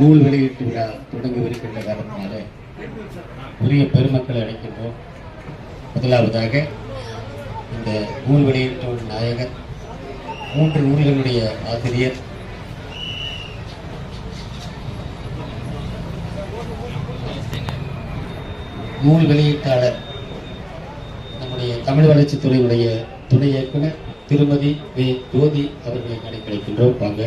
நூல் வெளியீட்டு விழா தொடங்கவிருக்கின்ற காரணத்தினாலே உரிய பெருமக்களை அழைக்கின்றோம். முதலாவதாக இந்த நூல் வெளியீட்டு நாயகர், 3 நூல்களுடைய ஆசிரியர், நூல் வெளியீட்டாளர், நம்முடைய தமிழ் வளர்ச்சித்துறையுடைய துணை இயக்குனர் திருமதி வே. ஜோதி அவர்களை நடைபெறுகின்றோம். வாங்க.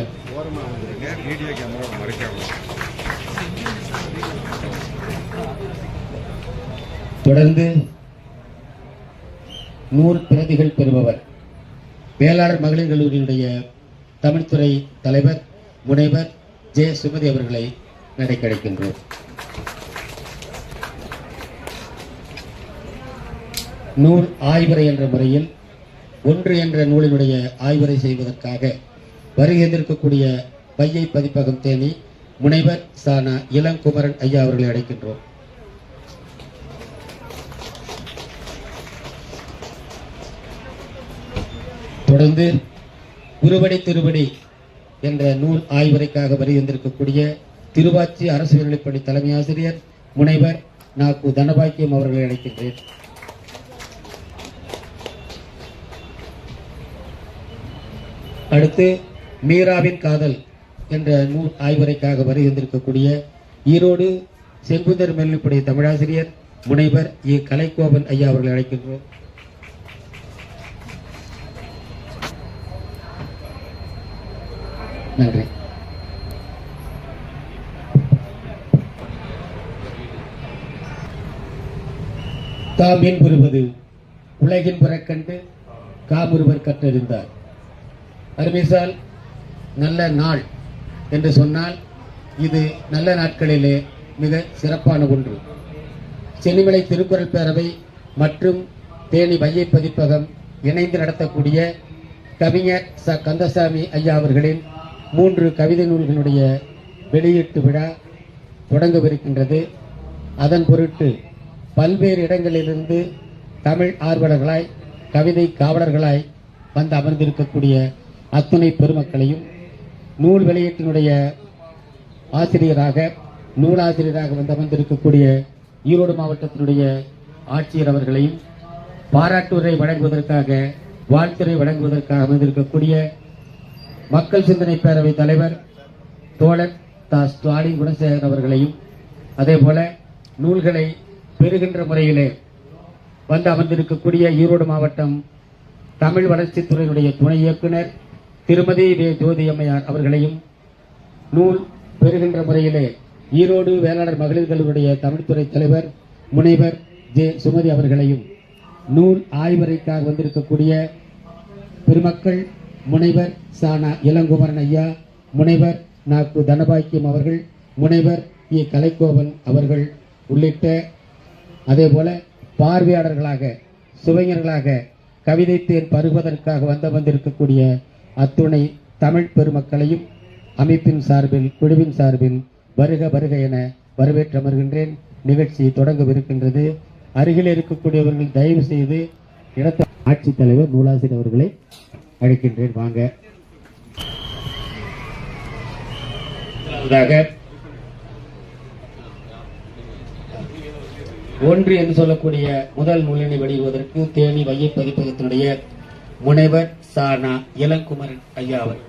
தொடர்ந்து நூல் பிரதிகள் பெறுபவர் வேளாளர் மகளிர் கல்லூரியினுடைய தமிழ்துறை தலைவர் முனைவர் ஜே. சுமதி அவர்களை நடைபெறுகின்றோம். நூல் ஆய்வறை என்ற முறையில் 1 என்ற நூலினுடைய ஆய்வறை செய்வதற்காக வருகின்றிருக்கக்கூடிய பையை பதிப்பகம் தேனி முனைவர் சானா இளங்குமரன் ஐயா அவர்களை அழைக்கின்றோம். தொடர்ந்து குருவடி திருவடி என்ற நூல் ஆய்வறைக்காக வருகின்றிருக்கக்கூடிய திருவாச்சி அரசு உயர்நிலைப்பள்ளி தலைமை ஆசிரியர் முனைவர் நாக்கு தனபாக்கியம் அவர்களை அழைக்கின்றேன். அடுத்து மீராவின் காதல் என்ற நூல் ஆய்வறைக்காக வருகின்றிருக்கக்கூடிய ஈரோடு செங்குந்தர் மேல்நிலைப்பள்ளி தமிழாசிரியர் முனைவர் ஏ. கலைக்கோபன் ஐயா அவர்களை அழைக்கின்றோம். நன்றி. தாமீன் புரிவது உலகின் புறக்கண்டு காமுருவர் கற்றறிந்தார். அருமைசால் நல்ல நாள் என்று சொன்னால் இது நல்ல நாட்களிலே மிக சிறப்பான ஒன்று. சென்னிமலை திருக்குறள் பேரவை மற்றும் தேனி வையை பதிப்பகம் இணைந்து நடத்தக்கூடிய கவிஞர் ச. கந்தசாமி ஐயா அவர்களின் 3 கவிதை நூல்களுடைய வெளியீட்டு விழா தொடங்கவிருக்கின்றது. அதன் பொருட்டு பல்வேறு இடங்களிலிருந்து தமிழ் ஆர்வலர்களாய் கவிதை காவலர்களாய் வந்து அமர்ந்திருக்கக்கூடிய அத்துணை பெருமக்களையும், நூல் வெளியீட்டினுடைய ஆசிரியராக நூலாசிரியராக வந்து அமர்ந்திருக்கக்கூடிய ஈரோடு மாவட்டத்தினுடைய ஆட்சியர் அவர்களையும், பாராட்டுரை வழங்குவதற்காக வாழ்த்துரை வழங்குவதற்காக அமர்ந்திருக்கக்கூடிய மக்கள் சிந்தனை பேரவை தலைவர் தோழர் தா. ஸ்டாலின் குணசேகர் அவர்களையும், அதே போல நூல்களை பெறுகின்ற முறையிலே வந்து அமர்ந்திருக்கக்கூடிய ஈரோடு மாவட்டம் தமிழ் வளர்ச்சித்துறையினுடைய துணை இயக்குனர் திருமதி வே. ஜோதி அம்மையார் அவர்களையும், நூல் பெறுகின்ற முறையிலே ஈரோடு வேளாளர் மகளிர் கல்லூரியுடைய தமிழ்துறை தலைவர் முனைவர் ஜே. சுமதி அவர்களையும், நூல் ஆய்வறைக்காக வந்திருக்கக்கூடிய பெருமக்கள் முனைவர் சானா இளங்குமரன் ஐயா, முனைவர் நாக்கு தனபாக்கியம் அவர்கள், முனைவர் ஏ. கலைக்கோவன் அவர்கள் உள்ளிட்ட அதே போல பார்வையாளர்களாக சுவைஞர்களாக கவிதை தேர் பருகுவதற்காக வந்திருக்கக்கூடிய அத்துணை தமிழ் பெருமக்களையும் அமைப்பின் சார்பில் குழுவின் சார்பில் வருக வருக என வரவேற்று அமர்கின்றேன். நிகழ்ச்சி தொடங்கவிருக்கின்றது. அருகில் இருக்கக்கூடியவர்கள் தயவு செய்து இடத்த ஆட்சித்தலைவர் நூலாசிரியர் அவர்களை அழைக்கின்றேன். வாங்க. 1 என்று சொல்லக்கூடிய முதல் நூலினை வெளியிடுவதற்கு தேனி வையை பதிப்பகத்தினுடைய முனைவர் சானா இளங்குமரன் ஐயா அவர்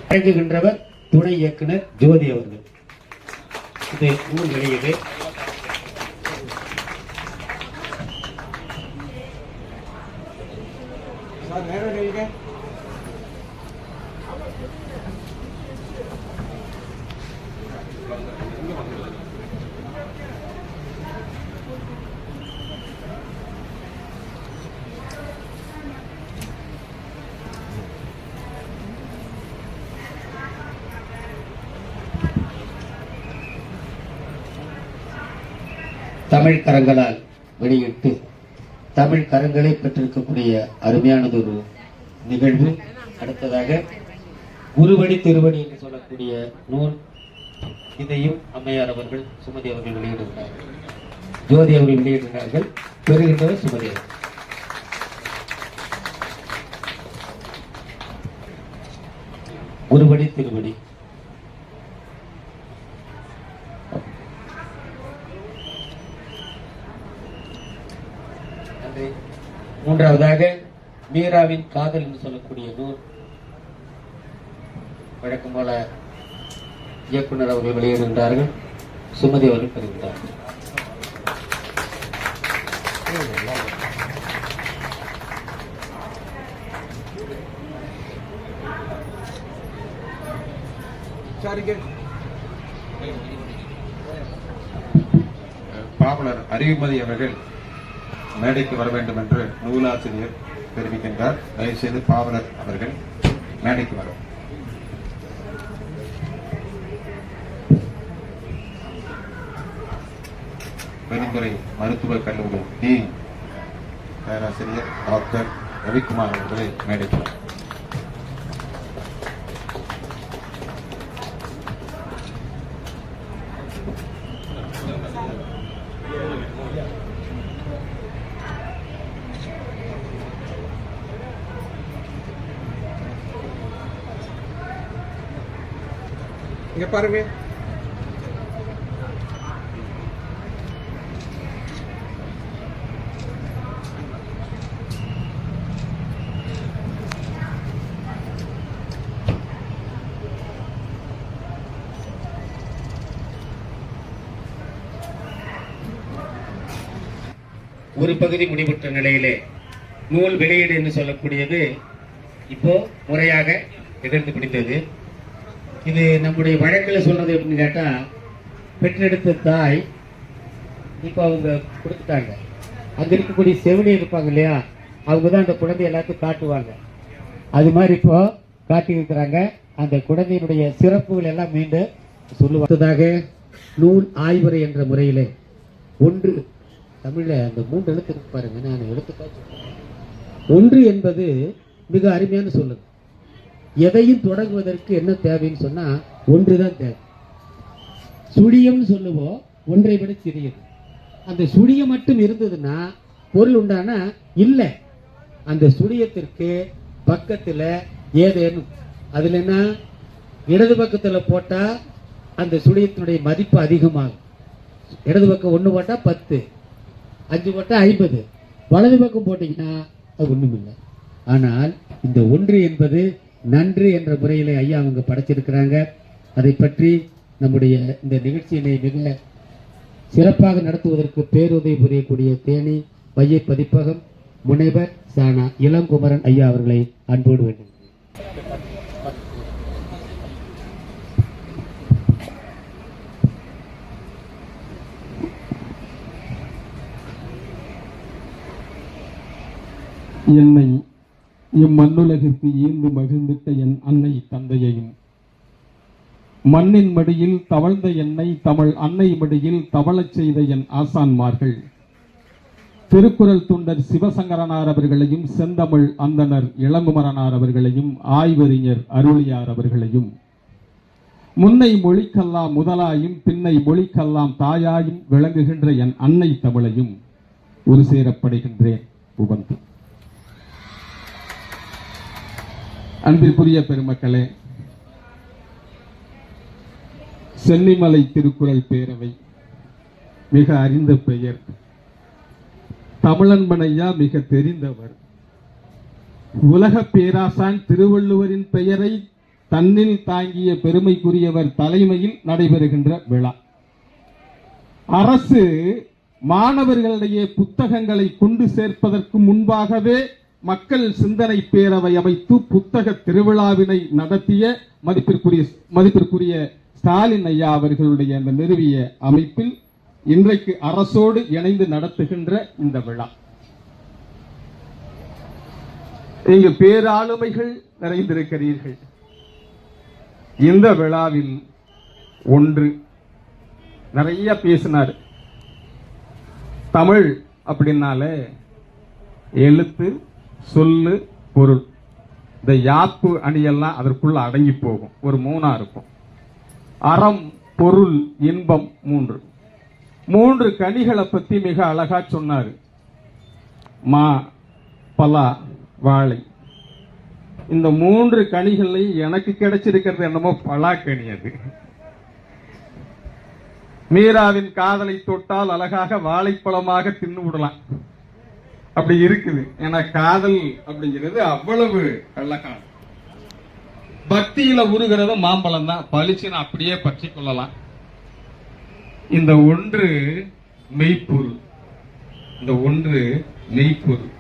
வழங்குகின்றவர் துணை இயக்குனர் ஜோதி அவர்கள். இது நூல் வெளியீடு. தமிழ் கரங்களால் வெளியிட்டு தமிழ் கரங்களை பெற்றிருக்கக்கூடிய அருமையானதொரு நிகழ்வு. அடுத்ததாக குருவடி திருவடி என்று சொல்லக்கூடிய நூல், இதையும் அம்மையார் அவர்கள் சுமதி அவர்கள் வெளியிடுகிறார்கள், ஜோதி அவர்கள் வெளியிடுகிறார்கள். பெறுகின்றவர் சுமதி அவர்கள். குருவடி திருவடி. மூன்றாவதாக மீராவின் காதல் என்று சொல்லக்கூடிய நூல், வழக்கம் போல இயக்குனர் அவர்கள் வெளியிடுகின்றார்கள், சுமதி அவர்கள் பெறுகின்றார்கள். பாவலர் அறிவுமதி அவர்கள் மேடைக்கு வர வேண்டும் என்று நூலாசிரியர் தெரிவிக்கின்றார். தயவுசெய்து பாவலர் அவர்கள் மேடைக்கு வர. பெருந்துறை மருத்துவக் கல்லூரி டீன் பேராசிரியர் டாக்டர் ரவிக்குமார் அவர்களை மேடைக்கு வர. இங்க பாருங்க. ஒரு பகுதி முடிவுற்ற நிலையிலே நூல் வெளியீடு என்று சொல்லக்கூடியது இப்போ முறையாக நிகழ்ந்து முடிந்தது. இது நம்முடைய வழக்கில் சொல்றது எப்படின்னு கேட்டா, பெற்றெடுத்த தாய் இப்போ அவங்க கொடுத்துட்டாங்க, அங்க இருக்கக்கூடிய செவிலி இருப்பாங்க இல்லையா, அவங்க தான் அந்த குழந்தை எல்லாத்தையும் காட்டுவாங்க. அது மாதிரி இப்போ காட்டி இருக்கிறாங்க. அந்த குழந்தையினுடைய சிறப்புகள் எல்லாம் மீண்டும் சொல்லுவாங்க. நூல் ஆய்வுரை என்ற முறையிலே ஒன்று, தமிழ்ல அந்த 3 எழுத்து இருக்கு பாருங்க, நான் எழுத்துக்காச்சு. ஒன்று என்பது மிக அருமையான சொல்லுங்க. எதையும் தொடங்குவதற்கு என்ன தேவைன்னு சொன்னா ஒன்றுதான் தேவை. சுழியம் சொல்லுவோம், ஒன்றை விட சிறியது. அந்த சுழியம் மட்டும் இருந்ததுன்னா பொருள் உண்டானா இல்ல. அந்த சுழியத்திற்கு பக்கத்துல ஏதேனும், அதுல என்ன, இடது பக்கத்துல போட்டா அந்த சுழியத்தினுடைய மதிப்பு அதிகமாகும். இடது பக்கம் 1 போட்டா 10, 5 போட்டா 50, வலது பக்கம் போட்டீங்கன்னா அது ஒண்ணும் இல்லை. ஆனால் இந்த ஒன்று என்பது நன்று என்ற முறையிலே ஐயா அவங்க படைச்சிருக்கிறாங்க. அதை பற்றி நம்முடைய இந்த நிகழ்ச்சியினை மிக சிறப்பாக நடத்துவதற்கு பேருதவி புரியக்கூடிய தேனி பையை பதிப்பகம் முனைவர் சானா இளங்குமரன் ஐயா அவர்களை அன்போடு வேண்டும். என்னை இம்மண்ணுலகிற்கு ஈந்து மகிழ்ந்திட்ட என் அன்னை தந்தையையும், மண்ணின் மடியில் தவழ்ந்த என்னை தமிழ் அன்னை மடியில் தவழச் செய்த என் ஆசான்மார்கள் திருக்குறள் தொண்டர் சிவசங்கரனார் அவர்களையும், செந்தமிழ் அந்தனர் இளங்குமரனார் அவர்களையும், ஆய்வறிஞர் அருளியார் அவர்களையும், முன்னை மொழிக்கெல்லாம் முதலாயும் பின்னை மொழிக்கெல்லாம் தாயாயும் விளங்குகின்ற என் அன்னை தமிழையும் ஒரு சேரப்படுகின்றேன். உபந்து. அன்பிற்குரிய பெருமக்களே, சென்னிமலை திருக்குறள் பேரவை மிக அறிந்த பெயர். தமிழன்பனையா மிக தெரிந்தவர். உலக பேராசான் திருவள்ளுவரின் பெயரை தன்னில் தாங்கிய பெருமைக்குரியவர் தலைமையில் நடைபெறுகின்ற விழா. அரசு மாணவர்களிடையே புத்தகங்களை கொண்டு சேர்ப்பதற்கு முன்பாகவே மக்கள் சிந்தனை பேரவை அமைத்து புத்தக திருவிழாவினை நடத்திய மதிப்பிற்குரிய ஸ்டாலின் ஐயா அவர்களுடைய அந்த நிறுவிய அமைப்பில் இன்றைக்கு அரசோடு இணைந்து நடத்துகின்ற இந்த விழா. இங்கு பேராளுமைகள் நிறைந்திருக்கிறீர்கள். இந்த விழாவில் ஒன்று நிறைய பேசினார். தமிழ் அப்படின்னாலே எழுத்து, சொல்லு, பொருள். இந்த யாப்பு அணியெல்லாம் அதற்குள்ள அடங்கி போகும். ஒரு 3 இருக்கும். அறம், பொருள், இன்பம் 3 கனிகளை பத்தி மிக அழகா சொன்னாரு. மா, பலா, வாழை. இந்த 3 கனிகளையும் எனக்கு கிடைச்சிருக்கிறது என்னமோ பலாக்கனி. அது மீராவின் காதலை தொட்டால் அழகாக வாழைப்பழமாக தின்னு விடலாம். அப்படி இருக்குது. ஏன்னா காதல் அப்படிங்கிறது அவ்வளவு அழகா. பக்தியில உருகிறது மாம்பழம் தான். பளிச்சுன்னு அப்படியே பற்றி கொள்ளலாம். இந்த ஒன்று மெய்ப்பொருள். இந்த ஒன்று மெய்ப்பொருள்.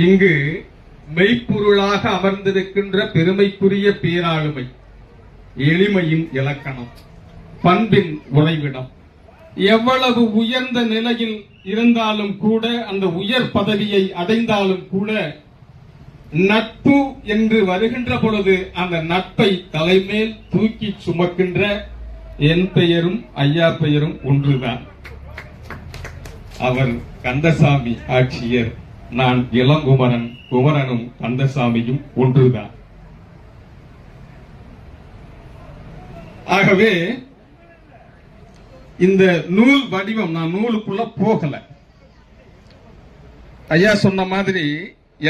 இங்கு மெய்ப்பொருளாக அமர்ந்திருக்கின்ற பெருமைக்குரிய பேராளுமை, எளிமையின் இலக்கணம், பண்பின் உறைவிடம். எவ்வளவு உயர்ந்த நிலையில் இருந்தாலும் கூட, அந்த உயர் பதவியை அடைந்தாலும் கூட, நட்பு என்று வருகின்ற பொழுது அந்த நட்பை தலைமேல் தூக்கி சுமக்கின்ற என் பெயரும் ஐயா பெயரும் ஒன்றுதான். அவர் கந்தசாமி ஆட்சியர், நான் இளங்குமரன், குமரனும் கந்தசாமியும் ஒன்றுதான். ஆகவே இந்த நூல் வடிவம், நான் நூலுக்குள்ள போகல. ஐயா சொன்ன மாதிரி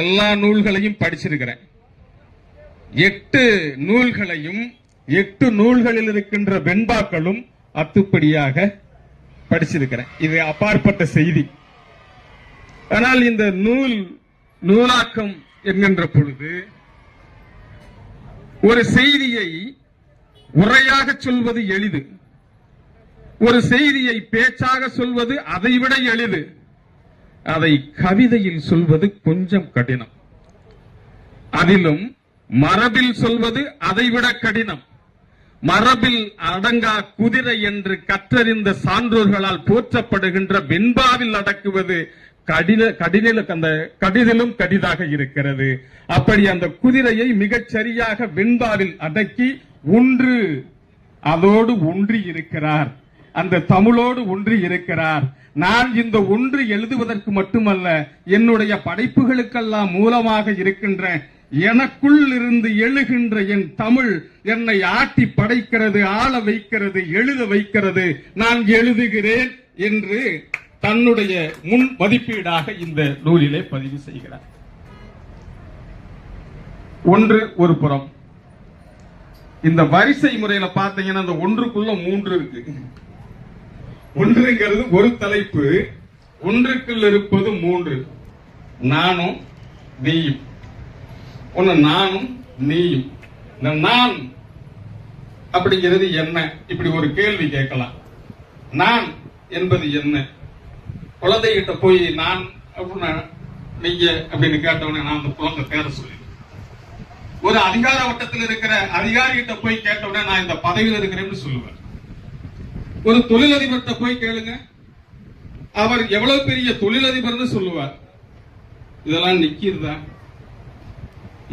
எல்லா நூல்களையும் படிச்சிருக்கிறேன். 8 நூல்களையும் 8 நூல்களில் இருக்கின்ற வெண்பாக்களும் அத்துப்படியாக படிச்சிருக்கிறேன். இது அப்பாற்பட்ட செய்தி. ஆனால் இந்த நூலாக்கம் என்கின்ற பொழுது ஒரு செய்தியை உரையாக சொல்வது எளிது, ஒரு செய்தியை பேச்சாக சொல்வது அதைவிட எளிது, அதை கவிதையில் சொல்வது கொஞ்சம் கடினம், அதிலும் மரபில் சொல்வது அதைவிட கடினம். மரபில் அடங்கா குதிரை என்று கற்றறிந்த சான்றோர்களால் போற்றப்படுகின்ற வெண்பாவில் அடக்குவது கடிதிலும் கடிதாக இருக்கிறது. அப்படி அந்த குதிரையை மிகச் சரியாக வெண்பாவில் அடக்கி ஒன்று அதோடு ஒன்றி இருக்கிறார், அந்த தமிழோடு ஒன்றி இருக்கிறார். நான் இந்த ஒன்று எழுதுவதற்கு மட்டுமல்ல, என்னுடைய படைப்புகளுக்கெல்லாம் மூலமாக இருக்கின்ற எனக்குள் இருந்து எழுகின்ற என் தமிழ் என்னை ஆட்டி படைக்கிறது, ஆள வைக்கிறது, எழுத வைக்கிறது. நான் எழுதுகிறேன் என்று தன்னுடைய முன் மதிப்பீடாக இந்த நூலிலே பதிவு செய்கிறார். ஒன்று ஒரு புறம். இந்த வரிசை முறையில பார்த்தீங்கன்னா அந்த ஒன்றுக்குள்ள 3 இருக்கு. ஒன்றுங்கிறது ஒரு தலைப்பு, ஒன்றுக்குள் இருப்பது 3. நானும் நீயும். ஒன்னு நானும் நீயும். இந்த நான் அப்படிங்கிறது என்ன? இப்படி ஒரு கேள்வி கேட்கலாம். நான் என்பது என்ன? குழந்தைகிட்ட போய் நான் அப்படின்னா நீங்க அப்படின்னு கேட்டவனே நான் அந்த குழந்தை பேர சொல்லி, ஒரு அதிகார வட்டத்தில் இருக்கிற அதிகாரிகிட்ட போய் கேட்டவுடனே நான் இந்த பதவியில் இருக்கிறேன்னு சொல்லுவேன். ஒரு தொழிலதிபர்கிட்ட போய் கேளுங்க, அவர் எவ்வளவு பெரிய தொழிலதிபர்னு சொல்லுவார். இதெல்லாம் நிக்கிறதா?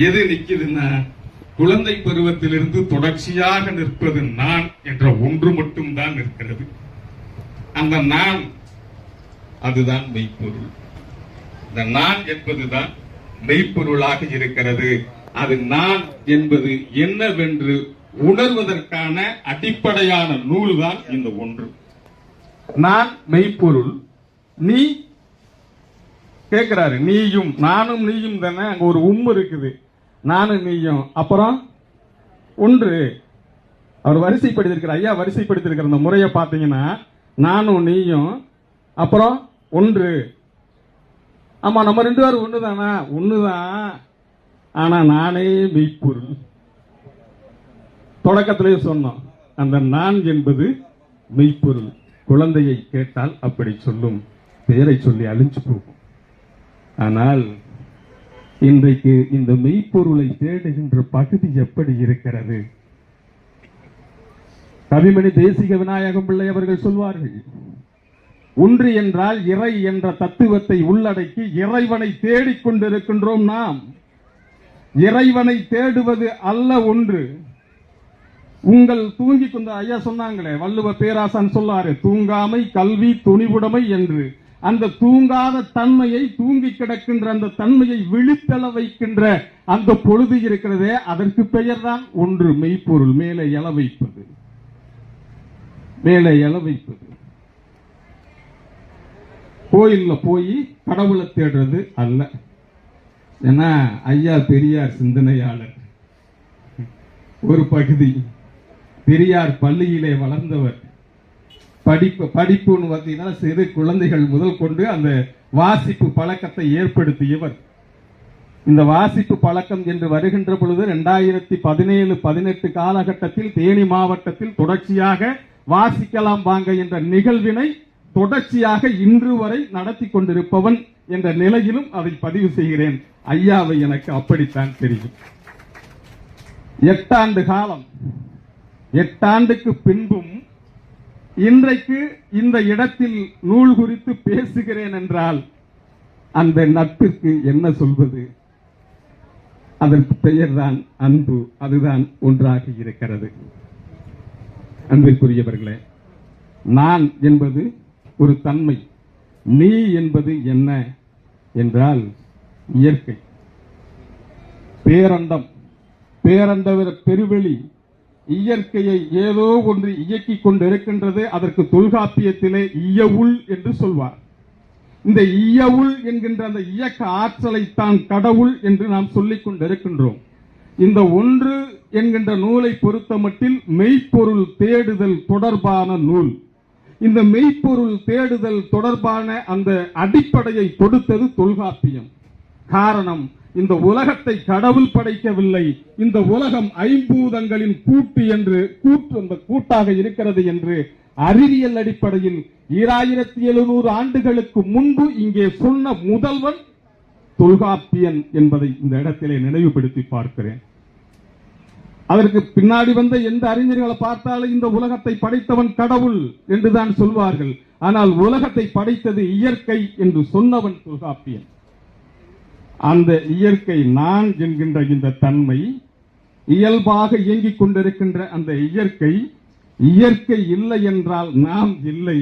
எது நிக்குதுன்னா, குழந்தை பருவத்திலிருந்து தொடர்ச்சியாக நிற்பது நான் என்ற ஒன்று மட்டும் தான் நிற்கிறது. அந்த நான், அதுதான் மெய்ப்பொருள். இந்த நான் என்பதுதான் மெய்ப்பொருளாக இருக்கிறது. அது நான் என்பது என்னவென்று உணர்வதற்கான அடிப்படையான நூல் தான் இந்த ஒன்று. நான் மெய்ப்பொருள். நீ கேட்கிறாரு, நீயும் நானும் நீயும் தானே. அங்க ஒரு இருக்குது, நானும் நீயும். அப்புறம் ஒன்று. அவர் வரிசைப்படுத்திருக்கிற, ஐயா வரிசைப்படுத்திருக்கிற அந்த முறையை பார்த்தீங்கன்னா, நானும் நீயும், அப்புறம் ஒன்று. ஆமா, நம்ம 2 பேரும் ஒண்ணுதானா? ஒண்ணுதான். ஆனா நானே மெய்ப்பொருள். தொடக்கத்திலேயே சொன்னோம், அந்த நான் என்பது மெய்ப்பொருள். குழந்தையை கேட்டால் அப்படி சொல்லும், பெயரை சொல்லி அழிஞ்சு போகும். ஆனால் இன்றைக்கு இந்த மெய்ப்பொருளை தேடுகின்ற பகுதி எப்படி இருக்கிறது? கவிமணி தேசிக விநாயகம் பிள்ளை அவர்கள் சொல்வார்கள், ஒன்று என்றால் இறை என்ற தத்துவத்தை உள்ளடக்கி இறைவனை தேடிக்கொண்டிருக்கின்றோம். நாம் இறைவனை தேடுவது அல்ல ஒன்று. உங்கள் தூங்கி கொண்ட ஐயா சொன்னாங்களே, வள்ளுவ பேராசான் சொல்லாரு, தூங்காமை கல்வி துணிவுடைமை என்று. அந்த தூங்காத தன்மையை, தூங்கி கிடக்கின்ற அந்த தன்மையை விழித்தள வைக்கின்ற அந்த பொழுது இருக்கிறதே, அதற்கு பெயர் தான் ஒன்று மெய்ப்பொருள். மேலே எழ வைப்பது, மேலே எழ வைப்பது. கோயில்ல போய் கடவுளை தேடுறது அல்ல. ஏன்னா ஐயா பெரியார் சிந்தனையாளர், ஒரு பகுதி பெரியார் பள்ளியிலே வளர்ந்தவர். படிப்புன்னு பார்த்தீங்கன்னா சிறு குழந்தைகள் முதல் கொண்டு அந்த வாசிப்பு பழக்கத்தை ஏற்படுத்தியவர். இந்த வாசிப்பு பழக்கம் என்று வருகின்ற பொழுது 2017-18 காலகட்டத்தில் தேனி மாவட்டத்தில் தொடர்ச்சியாக வாசிக்கலாம் வாங்க என்ற நிகழ்வினை தொடர்ச்சியாக இன்று வரை நடத்தி கொண்டிருப்பவன் என்ற நிலையிலும் அதை பதிவு செய்கிறேன். ஐயாவை எனக்கு அப்படித்தான் தெரியும். 8 ஆண்டு காலம், 8 ஆண்டுக்கு பின்பும் இன்றைக்கு இந்த இடத்தில் நூல் குறித்து பேசுகிறேன் என்றால் அந்த நட்பிற்கு என்ன சொல்வது? அதற்கு பெயர்தான் அன்பு. அதுதான் ஒன்றாக இருக்கிறது. அன்பிற்குரியவர்களே, நான் என்பது ஒரு தன்மை. நீ என்பது என்ன என்றால் இயற்கை, பேரண்டம், பேரண்ட பெருவெளி. இயற்கையை ஏதோ ஒன்று இயக்கிக் கொண்டிருக்கின்றது. அதற்கு தொல்காப்பியத்திலே இயவுள் என்று சொல்வார். இந்த இயவுள் என்கின்ற அந்த இயக்க ஆற்றலைத்தான் கடவுள் என்று நாம் சொல்லிக் கொண்டிருக்கின்றோம். இந்த ஒன்று என்கின்ற நூலை பொறுத்தமட்டில் மெய்ப்பொருள் தேடுதல் தொடர்பான நூல். இந்த மெய்ப்பொருள் தேடுதல் தொடர்பான அந்த அடிப்படையை கொடுத்தது தொல்காப்பியம். காரணம், இந்த உலகத்தை கடவுள் படைக்கவில்லை. இந்த உலகம் ஐம்பூதங்களின் கூட்டு என்று கூட்டாக இருக்கிறது என்று அறிவியல் அடிப்படையில் 2700 ஆண்டுகளுக்கு முன்பு இங்கே சொன்ன முதல்வன் தொல்காப்பியன் என்பதை இந்த இடத்திலே நினைவுபடுத்தி பார்க்கிறேன். அதற்கு பின்னாடி வந்த எந்த அறிஞர்களை பார்த்தாலும் இந்த உலகத்தை படைத்தவன் கடவுள் என்றுதான் சொல்வார்கள். ஆனால் உலகத்தை படைத்தது இயற்கை என்று சொன்னவன் தொல்காப்பியன். அந்த இயற்கை, நான் என்கின்ற இந்த தன்மை, இயல்பாக இயங்கிக் கொண்டிருக்கின்ற அந்த இயற்கை, இயற்கை இல்லை என்றால் நாம் இல்லை.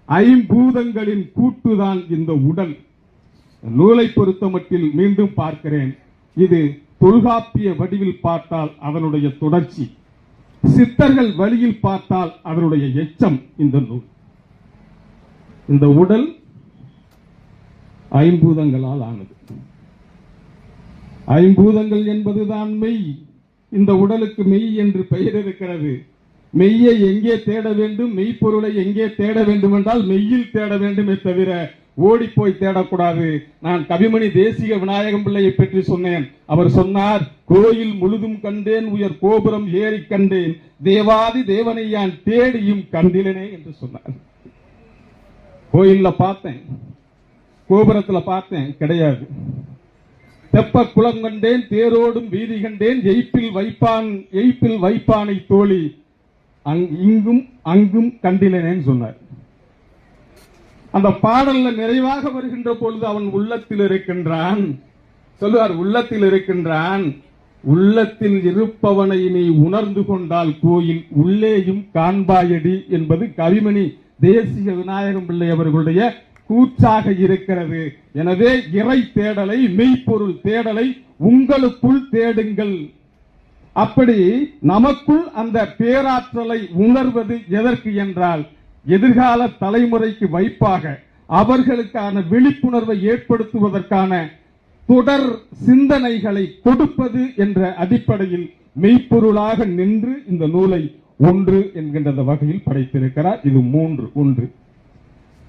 ஐம்பூதங்களின் கூட்டுதான் இந்த உடல். நூலை பொறுத்தமட்டில் மீண்டும் பார்க்கிறேன், இது தொல்காப்பிய வடிவில் பார்த்தால் அதனுடைய தொடர்ச்சி, சித்தர்கள் வழியில் பார்த்தால் அதனுடைய எச்சம் இந்த நூல். இந்த உடல் ஐம்பூதங்களால் ஆனது. ஐம்பூதங்கள் என்பதுதான் மெய். இந்த உடலுக்கு மெய் என்று பெயர் இருக்கிறது. மெய்யை எங்கே தேட வேண்டும், மெய்ப்பொருளை எங்கே தேட வேண்டும் என்றால் மெய்யில் தேட வேண்டுமே தவிர ஓடி போய் தேடக்கூடாது. நான் கவிமணி தேசிக விநாயகம் பிள்ளையை பற்றி சொன்னேன். அவர் சொன்னார், கோயில் முழுதும் கண்டேன், உயர் கோபுரம் ஏறி கண்டேன், தேவாதி தேவனை யான் தேடியும் கண்டிலனே என்று சொன்னார். கோயில்ல பார்த்தேன், கோபுரத்துல பார்த்தேன், கிடையாது. தெப்ப குளம் கண்டேன், தேரோடும் வீதி கண்டேன், எய்ப்பில் வைப்பானை தோழி இங்கும் அங்கும் கண்டிலனேன்னு சொன்னார். அந்த பாடல்ல நிறைவாக வருகின்ற பொழுது அவன் உள்ளத்தில் இருக்கின்றான் சொல்லுவார். உள்ளத்தில் இருக்கின்றான், உள்ளத்தில் இருப்பவனை நீ உணர்ந்து கொண்டால் கோயில் உள்ளேயும் காண்பாயடி என்பது கவிமணி தேசிக விநாயகம் பிள்ளை அவர்களுடைய கூற்றாக இருக்கிறது. எனவே இறை தேடலை, மெய்ப்பொருள் தேடலை உங்களுக்குள் தேடுங்கள். அப்படி நமக்குள் அந்த பேராற்றலை உணர்வது எதற்கு என்றால் எதிர்கால தலைமுறைக்கு வைப்பாக அவர்களுக்கான விழிப்புணர்வை ஏற்படுத்துவதற்கான தொடர் சிந்தனைகளை கொடுப்பது என்ற அடிப்படையில் மெய்ப்பொருளாக நின்று இந்த நூலை ஒன்று என்கின்ற வகையில் படைத்திருக்கிறார். இது 3. ஒன்று,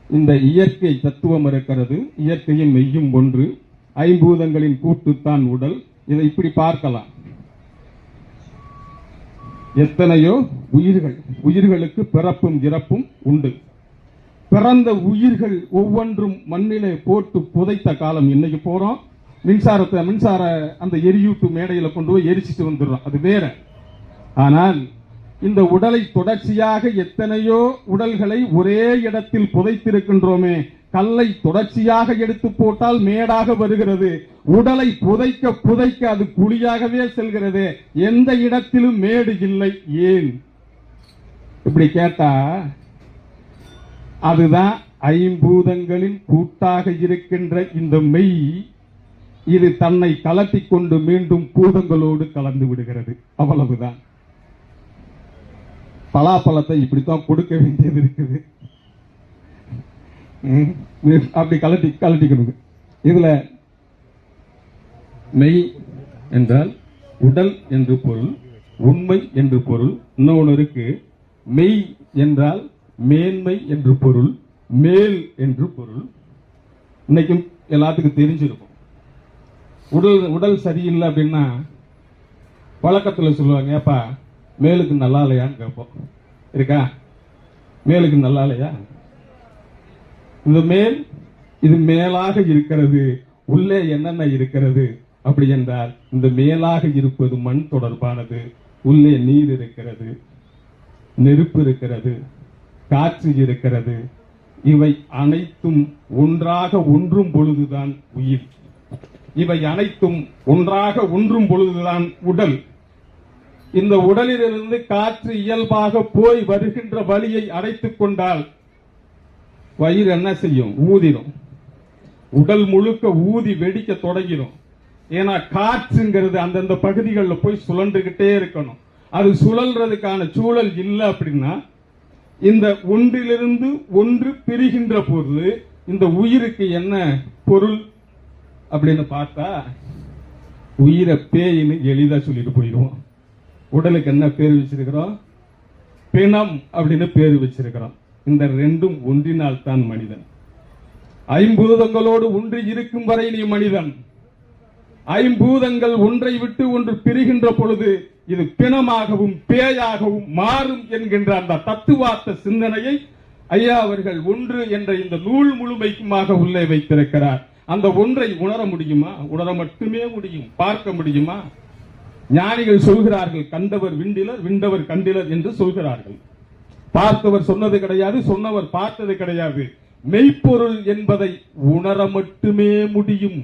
இந்த இயற்கை தத்துவம் இருக்கிறது. இயற்கையும் மெய்யும் ஒன்று, ஐம்பூதங்களின் கூட்டுத்தான் உடல். இதை இப்படி பார்க்கலாம். எத்தனையோ உயிர்கள், உயிர்களுக்கு பிறப்பும் இறப்பும் உண்டு. பிறந்த உயிர்கள் ஒவ்வொன்றும் மண்ணிலே போட்டு புதைத்த காலம். இன்னைக்கு போறோம், மின்சார அந்த எரியூட்டு மேடையில கொண்டு போய் எரிச்சிட்டு வந்துடுறோம், அது வேற. ஆனால் இந்த உடலை தொடர்ச்சியாக எத்தனையோ உடல்களை ஒரே இடத்தில் புதைத்திருக்கின்றோமே, கல்லை தொடர்ச்சியாக எடுத்து போட்டால் மேடாக வருகிறது, உடலை புதைக்க புதைக்க அது குழியாகவே செல்கிறது, எந்த இடத்திலும் மேடு இல்லை, ஏன்? இப்படி கேட்டா அதுதான் ஐம்பூதங்களின் கூட்டாக இருக்கின்ற இந்த மெய், இது தன்னை கலட்டி கொண்டு மீண்டும் பூதங்களோடு கலந்து விடுகிறது, அவ்வளவுதான். பலாப்பழத்தை இப்படித்தான் கொடுக்க வேண்டியது இருக்குது, அப்படி கலட்டிக்கணும். இதுல மெய் என்றால் உடல் என்று பொருள், உண்மை என்று பொருள். இன்னொன்று இருக்கு, மெய் என்றால் மேன்மை என்று பொருள், மேல் என்று பொருள். இன்னைக்கும் எல்லாத்துக்கும் தெரிஞ்சிருக்கும். உடல் சரியில்லை அப்படின்னா வழக்கத்தில் சொல்லுவாங்க, ஏப்பா மேலுக்கு நல்லா இல்லையான்னு கேட்போம். இருக்கா? மேலுக்கு நல்லா இல்லையா? இந்த மேல் இது மேலாக இருக்கிறது, உள்ளே என்னென்ன இருக்கிறது அப்படி என்றால் இந்த மேலாக இருப்பது மண் தொடர்பானது, உள்ளே நீர் இருக்கிறது, நெருப்பு இருக்கிறது, காற்று இருக்கிறது. இவை அனைத்தும் ஒன்றாக ஒன்றும் பொழுதுதான் உயிர். இவை அனைத்தும் ஒன்றாக ஒன்றும் பொழுதுதான் உடல். இந்த உடலிலிருந்து காற்று இயல்பாக போய் வருகின்ற வழியை அடைத்துக் கொண்டால் வயிறு என்ன செய்யும்? ஊதிரும். உடல் முழுக்க ஊதி வெடிக்க தொடங்கிடும். ஏன்னா காற்றுங்கிறது அந்தந்த பகுதிகளில் போய் சுழன்றுகிட்டே இருக்கணும். அது சுழல்றதுக்கான சூழல் இல்லை அப்படின்னா இந்த ஒன்றிலிருந்து ஒன்று பிரிகின்ற போது இந்த உயிருக்கு என்ன பொருள் அப்படின்னு பார்த்தா, உயிரை பேயின்னு எளிதா சொல்லிட்டு போயிடுவோம். உடலுக்கு என்ன பேர் வச்சிருக்கிறோம்? பிணம் அப்படின்னு பேர் வச்சிருக்கிறோம். இந்த ரெண்டும் ஒன்றினால் தான் மனிதன். ஐம்பூதங்களோடு ஒன்று இருக்கும் வரை நீ மனிதன். ஐம்பூதங்கள் ஒன்றை விட்டு ஒன்று பிரிகின்ற பொழுது இது பிணமாகவும் பேயாகவும் மாறும் என்கின்ற அந்த தத்துவார்த்த சிந்தனையை ஐயா அவர்கள் ஒன்று என்ற இந்த நூல் முழுமைக்குமாக உள்ளே வைத்திருக்கிறார். அந்த ஒன்றை உணர முடியுமா? உணர மட்டுமே முடியும். பார்க்க முடியுமா? ஞானிகள் சொல்கிறார்கள், கண்டவர் விண்டிலர், விண்டவர் கண்டிலர் என்று சொல்கிறார்கள். பார்த்தவர் சொன்னது கிடையாது, சொன்னவர் பார்த்தது கிடையாது. மெய்ப்பொருள் என்பதை உணர மட்டுமே முடியும்.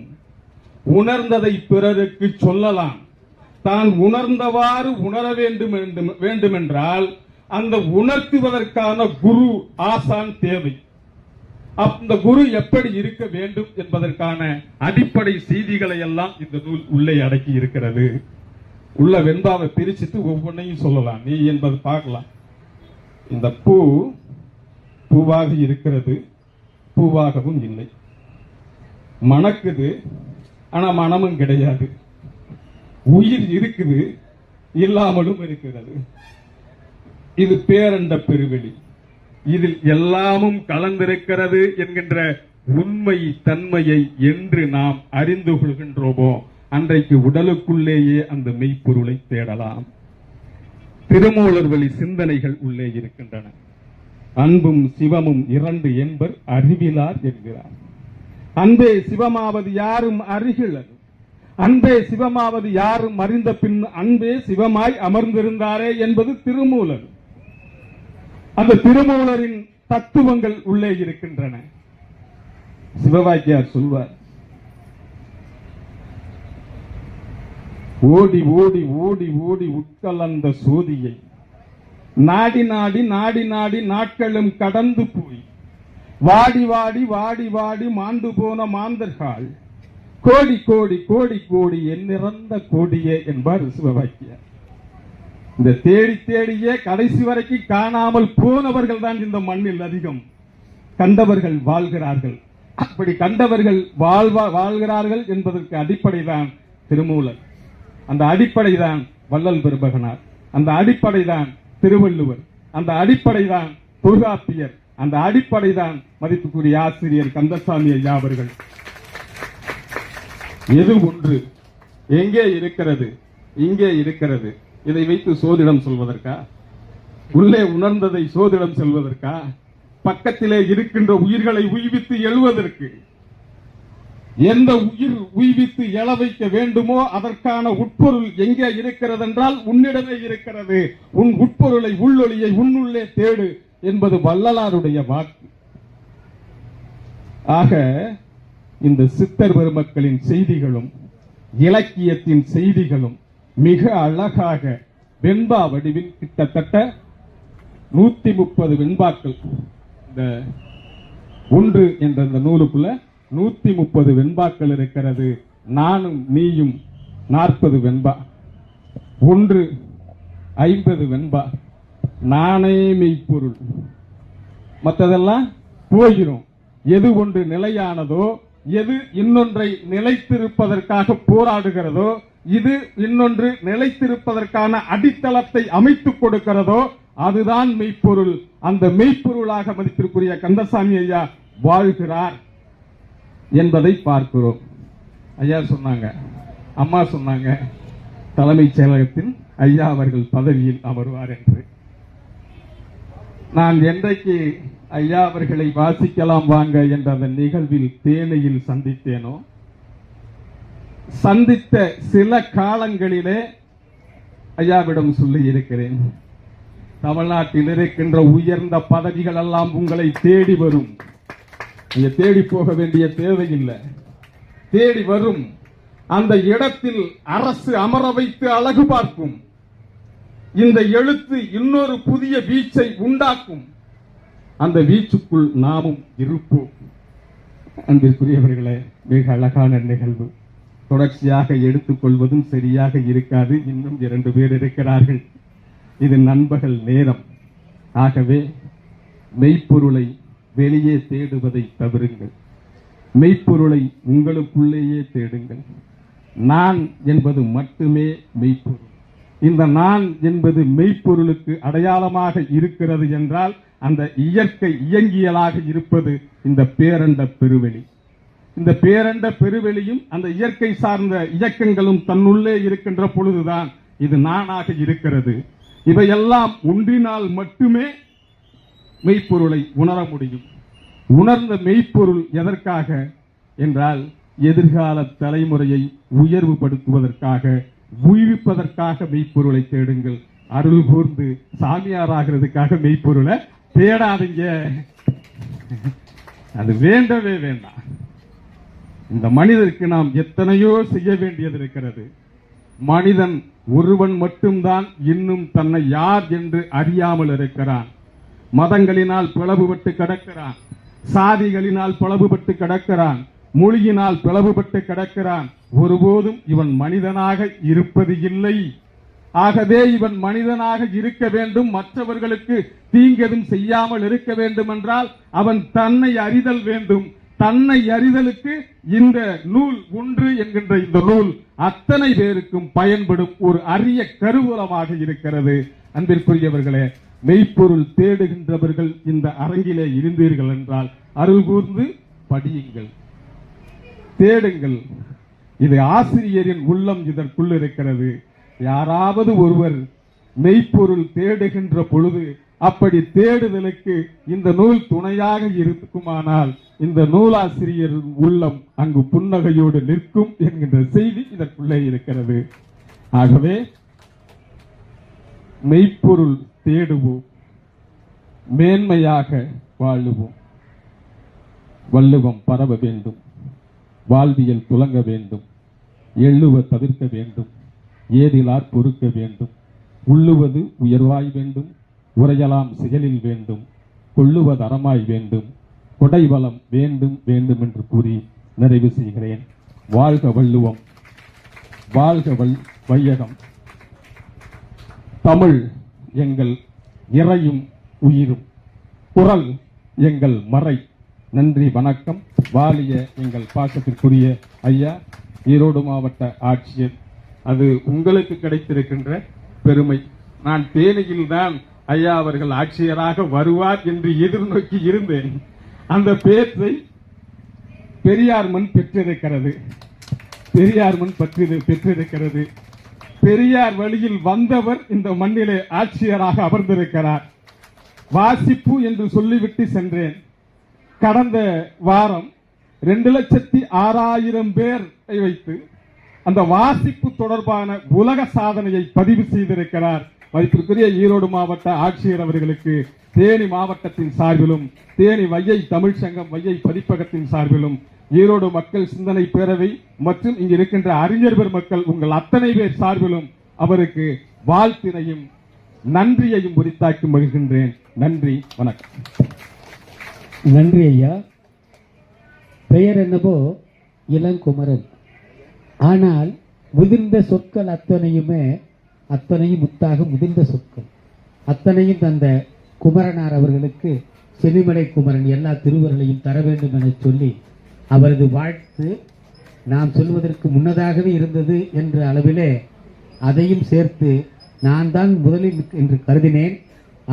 உணர்ந்ததை பிறருக்கு சொல்லலாம். தான் உணர்ந்தவாறு உணர வேண்டுமென்றால் அந்த உணர்த்துவதற்கான குரு, ஆசான் தேவை. அந்த குரு எப்படி இருக்க வேண்டும் என்பதற்கான அடிப்படை செய்திகளை எல்லாம் இந்த நூல் உள்ளே அடக்கி இருக்கிறது. உள்ள வெண்பாவை பிரிச்சுட்டு ஒவ்வொன்றையும் சொல்லலாம், நீ என்பது பார்க்கலாம். இந்த பூ பூவாக இருக்கிறது, பூவாகவும் இல்லை. மணக்குது, ஆனா மனமும் கிடையாது. உயிர் இருக்குது, இல்லாமலும் இருக்கிறது. இது பேரண்ட பெருவெளி. இதில் எல்லாமும் கலந்திருக்கிறது என்கின்ற உண்மை தன்மையை என்று நாம் அறிந்து கொள்கின்றோமோ அன்றைக்கு உடலுக்குள்ளேயே அந்த மெய்ப்பொருளை தேடலாம். திருமூலர் வழி சிந்தனைகள் உள்ளே இருக்கின்றன. அன்பும் சிவமும் இரண்டு என்பர் அறிவிலார் என்கிறார். அன்பே சிவமாவது யாரும் அறிகிலர், அன்பே சிவமாவது யாரும் அறிந்த பின் அன்பே சிவமாய் அமர்ந்திருந்தாரே என்பது திருமூலர். அந்த திருமூலரின் தத்துவங்கள் உள்ளே இருக்கின்றன. சிவவாக்கியார் சொல்வார், ஓடி ஓடி ஓடி ஓடி உட்கலந்த சோதியை நாடி நாடி நாடி நாடி நாட்களும் கடந்து போய் வாடி வாடி வாடி வாடி மாண்டு போன மாந்தர்கள் கோடி கோடி கோடி கோடி எண்ணிறந்த கோடியே என்பார் சிவவாக்கியார். இந்த தேடி தேடியே கடைசி வரைக்கும் காணாமல் போனவர்கள் தான் இந்த மண்ணில் அதிகம். கண்டவர்கள் வாழ்கிறார்கள். அப்படி கண்டவர்கள் வாழ்கிறார்கள் என்பதற்கு அடிப்படைதான் திருமூலர். அந்த அடிப்படைதான் வள்ளல் பெருமகனார். அந்த அடிப்படைதான் திருவள்ளுவர். அந்த அடிப்படைதான் தொல்காப்பியர். அந்த அடிப்படைதான் மதிப்புக்குரிய ஆசிரியர் கந்தசாமி ஐயா அவர்கள். எது ஒன்று எங்கே இருக்கிறது? இங்கே இருக்கிறது. இதை வைத்து சோதிடம் சொல்வதற்கா? உள்ளே உணர்ந்ததை சோதிடம் சொல்வதற்கா? பக்கத்திலே இருக்கின்ற உயிர்களை உய்வித்து எழுவதற்கு? எந்த உயிர் உய்வித்து எழ வைக்க வேண்டுமோ அதற்கான உட்பொருள் எங்கே இருக்கிறது என்றால் உன்னிடமே இருக்கிறது. உன் உட்பொருளை உள்ளொளியை உன்னுள்ளே தேடு என்பது வள்ளலாருடைய வாக்கு. ஆக இந்த சித்தர் பெருமக்களின் செய்திகளும் இலக்கியத்தின் செய்திகளும் மிக அழகாக வெண்பா வடிவில் கிட்டத்தட்ட 130 வெண்பாக்கள் இந்த ஒன்று என்ற இந்த நூலுக்குள்ள 130 வெண்பாக்கள் இருக்கிறது. நானும் நீயும் 40 வெண்பா, ஒன்று 50 வெண்பா, நானே மெய்ப்பொருள், மற்றதெல்லாம் போகிறோம். எது ஒன்று நிலையானதோ, எது இன்னொன்றை நிலைத்திருப்பதற்காக போராடுகிறதோ, இது இன்னொன்று நிலைத்திருப்பதற்கான அடித்தளத்தை அமைத்துக் கொடுக்கிறதோ அதுதான் மெய்ப்பொருள். அந்த மெய்ப்பொருளாக மதிப்பிற்குரிய கந்தசாமி ஐயா வாழ்கிறார் என்பதை பார்க்கிறோம். ஐயா சொன்னாங்க, அம்மா சொன்னாங்க, தலைமைச் செயலகத்தில் ஐயா அவர்கள் பதவியில் அமர்வார் என்று. நான் என்றைக்கு ஐயா அவர்களை வாசிக்கலாம் வாங்க என்ற அந்த நிகழ்வில் தேனியில் சந்தித்தேனோ, சந்தித்த சில காலங்களிலே ஐயாவிடம் சொல்லி இருக்கிறேன், தமிழ்நாட்டில் இருக்கின்ற உயர்ந்த பதவிகள் எல்லாம் உங்களை தேடி வரும். நீங்க தேடி போக வேண்டிய தேவையில்லை, தேடி வரும். அந்த இடத்தில் அரசு அமர வைத்து அழகு பார்க்கும். இந்த எழுத்து இன்னொரு புதிய வீச்சை உண்டாக்கும். அந்த வீச்சுக்குள் நாமும் இருப்போம். அன்பிற்குரியவர்களே, மிக அழகான நிகழ்வு. தொடர்ச்சியாக எடுத்துக்கொள்வதும் சரியாக இருக்காது. இன்னும் 2 பேர் இருக்கிறார்கள். இது நண்பகல் நேரம். ஆகவே மெய்ப்பொருளை வெளியே தேடுவதை தவிருங்கள். மெய்ப்பொருளை உங்களுக்குள்ளேயே தேடுங்கள். நான் என்பது மட்டுமே மெய்ப்பொருள். இந்த நான் என்பது மெய்ப்பொருளுக்கு அடையாளமாக இருக்கிறது என்றால் அந்த இயற்கை இயங்கியலாக இருப்பது இந்த பேரண்ட பெருவெளி. இந்த பேரண்ட பெருவெளியும் அந்த இயற்கை சார்ந்த இயக்கங்களும் தன்னுள்ளே இருக்கின்ற பொழுதுதான் இது நானாக இருக்கிறது. இவையெல்லாம் ஒன்றினால் மட்டுமே மெய்ப்பொருளை உணர முடியும். உணர்ந்த மெய்ப்பொருள் எதற்காக என்றால் எதிர்கால தலைமுறையை உயர்வுபடுத்துவதற்காக, உயிர்ப்பதற்காக மெய்ப்பொருளை தேடுங்கள். அருள் கூர்ந்து சாமியாராகிறதுக்காக மெய்ப்பொருளை தேடாதீங்க. அது வேண்டவே வேண்டாம். இந்த மனிதருக்கு நாம் எத்தனையோ செய்ய வேண்டியது இருக்கிறது. மனிதன் ஒருவன் மட்டும்தான் இன்னும் தன்னை யார் என்று அறியாமல் இருக்கிறான். மதங்களினால் பிளவுபட்டு கிடக்கிறான், சாதிகளினால் பிளவுபட்டு கிடக்கிறான், மொழியினால் பிளவுபட்டு கிடக்கிறான். ஒருபோதும் இவன் மனிதனாக இருப்பது இல்லை. ஆகவே இவன் மனிதனாக இருக்க வேண்டும், மற்றவர்களுக்கு தீங்கெதும் செய்யாமல் இருக்க வேண்டும் என்றால் அவன் தன்னை அறிதல் வேண்டும். தன்னை அறிதலுக்கு இந்த நூல் ஒன்று என்கின்ற இந்த நூல் அத்தனை பேருக்கும் பயன்படும் ஒரு அரிய கருவூலமாக இருக்கிறது. அன்பிற்குரியவர்களே, மெய்ப்பொருள் தேடுகின்றவர்கள் இந்த அரங்கிலே இருந்தீர்கள் என்றால் அருள் கூர்ந்து படியுங்கள், தேடுங்கள். இது ஆசிரியரின் உள்ளம் இதற்குள் இருக்கிறது. யாராவது ஒருவர் மெய்ப்பொருள் தேடுகின்ற பொழுது அப்படி தேடுதலுக்கு இந்த நூல் துணையாக இருக்குமானால் இந்த நூலாசிரியர் உள்ளம் அங்கு புன்னகையோடு நிற்கும் என்கின்ற செய்தி இதற்குள்ளே இருக்கிறது. ஆகவே மெய்ப்பொருள் தேடுவோம், மேன்மையாக வாழுவோம். வள்ளுவம் பரவ வேண்டும், வாழ்வியல் துலங்க வேண்டும், எள்ளுவ தவிர்க்க வேண்டும், ஏதிலார் பொறுக்க வேண்டும், உள்ளுவது உயர்வாய் வேண்டும், உரையலாம் செயலில் வேண்டும், கொள்ளுவது அறமாய் வேண்டும், கொடைவளம் வேண்டும் வேண்டும் என்று கூறி நிறைவு செய்கிறேன். வாழ்க வள்ளுவம், வாழ்க வையகம். தமிழ் எங்கள் இறையும் உயிரும், குரல் எங்கள் மறை. நன்றி, வணக்கம். வாலிய எங்கள் பாசத்திற்குரிய ஐயா, ஈரோடு மாவட்ட ஆட்சியர். அது உங்களுக்கு கிடைத்திருக்கின்ற பெருமை. நான் தேனியில் தான் ஐயா அவர்கள் ஆட்சியராக வருவார் என்று எதிர்நோக்கி இருந்தேன். அந்த பேற்றை பெரியார் மண் பெற்றிருக்கிறது, பெரியார் மண் பெற்றிருக்கிறது. பெரியார் வழியில் வந்தவர் இந்த மண்ணிலே ஆட்சியராக அமர்ந்திருக்கிறார். வாசிப்பு என்று சொல்லிவிட்டு சென்றேன். கடந்த வாரம் 2,50,000 66,000 பேரை வைத்து அந்த வாசிப்பு தொடர்பான உலக சாதனையை பதிவு செய்திருக்கிறார். மதிப்பிற்குரிய ஈரோடு மாவட்ட ஆட்சியர் அவர்களுக்கு தேனி மாவட்டத்தின் சார்பிலும் தேனி வையை தமிழ் சங்கம் வையை பதிப்பகத்தின் சார்பிலும் ஈரோடு மக்கள் சிந்தனை பேரவை மற்றும் இங்கு இருக்கின்ற அறிஞர் பெருமக்கள் உங்கள் அத்தனை பேர் சார்பிலும் அவருக்கு வாழ்த்தினையும் நன்றியையும் உரித்தாக்கி மகிழ்கின்றேன். நன்றி, வணக்கம். நன்றி ஐயா. பெயர் என்னவோ இளங்குமரன். ஆனால் முதிர்ந்த சொற்கள் அத்தனையும் முத்தாக முதிர்ந்த சொற்கள் அத்தனையும் தந்த குமரனார் அவர்களுக்கு சென்னிமலை குமரன் எல்லா திருவருளையும் தர வேண்டும் என சொல்லி அவரது வாழ்த்து நாம் சொல்வதற்கு முன்னதாகவே இருந்தது என்ற அளவிலே அதையும் சேர்த்து நான் தான் முதலில் என்று கருதினேன்.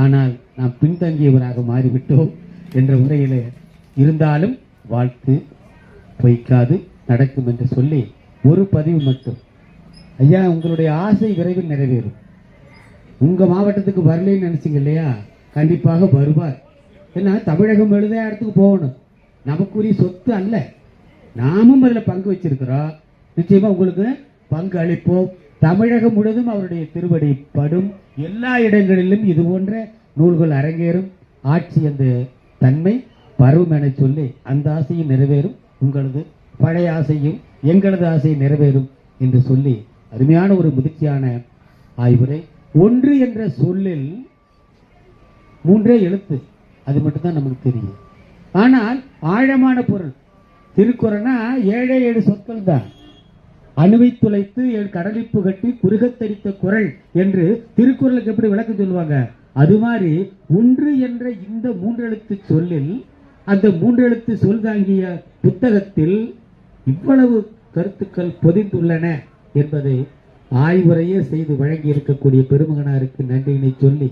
ஆனால் நாம் பின்தங்கியவராக மாறிவிட்டோம் என்ற முறையிலே இருந்தாலும் வாழ்த்து பொய்க்காது நடக்கும் என்று சொல்லி ஒரு பதிவு மட்டும். ஐயா, உங்களுடைய ஆசை விரைவில் நிறைவேறும். உங்க மாவட்டத்துக்கு வரலன்னு நினைச்சீங்க இல்லையா? கண்டிப்பாக வருவார். ஏன்னா தமிழகம் எழுத இடத்துக்கு போகணும். நமக்குரிய சொத்து அல்ல, நாமும் அதில் பங்கு வச்சிருக்கிறோம். நிச்சயமா உங்களுக்கு பங்கு அளிப்போம். தமிழகம் முழுவதும் அவருடைய திருவடி படும். எல்லா இடங்களிலும் இது போன்ற நூல்கள் அரங்கேறும். ஆட்சி அந்த தன்மை பருவம் என சொல்லி அந்த ஆசையும் நிறைவேறும். உங்களது பழைய ஆசையும் எங்களது ஆசையும் நிறைவேறும் என்று சொல்லி அருமையான ஒரு முதிர்ச்சியான ஆய்வுரை. ஒன்று என்ற சொல்லில் 3 எழுத்து, அது மட்டும்தான் நமக்கு தெரியும். ஆனால் ஆழமான பொருள். திருக்குறள்னா 7 சொற்கள் தான். அணுவை துளைத்து கடலிப்பு கட்டி குறுகத்தடித்த குறள் என்று திருக்குறளுக்கு எப்படி விளக்கம் சொல்லுவாங்க, அது மாதிரி ஒன்று என்ற இந்த 3 எழுத்து சொல்லில் அந்த 3 எழுத்து சொல் தாங்கிய புத்தகத்தில் இவ்வளவு கருத்துக்கள் பொதிந்துள்ளன என்பதை ஆய்வுரையே செய்து வழங்கி இருக்கக்கூடிய பெருமகனாருக்கு நன்றியினை சொல்லி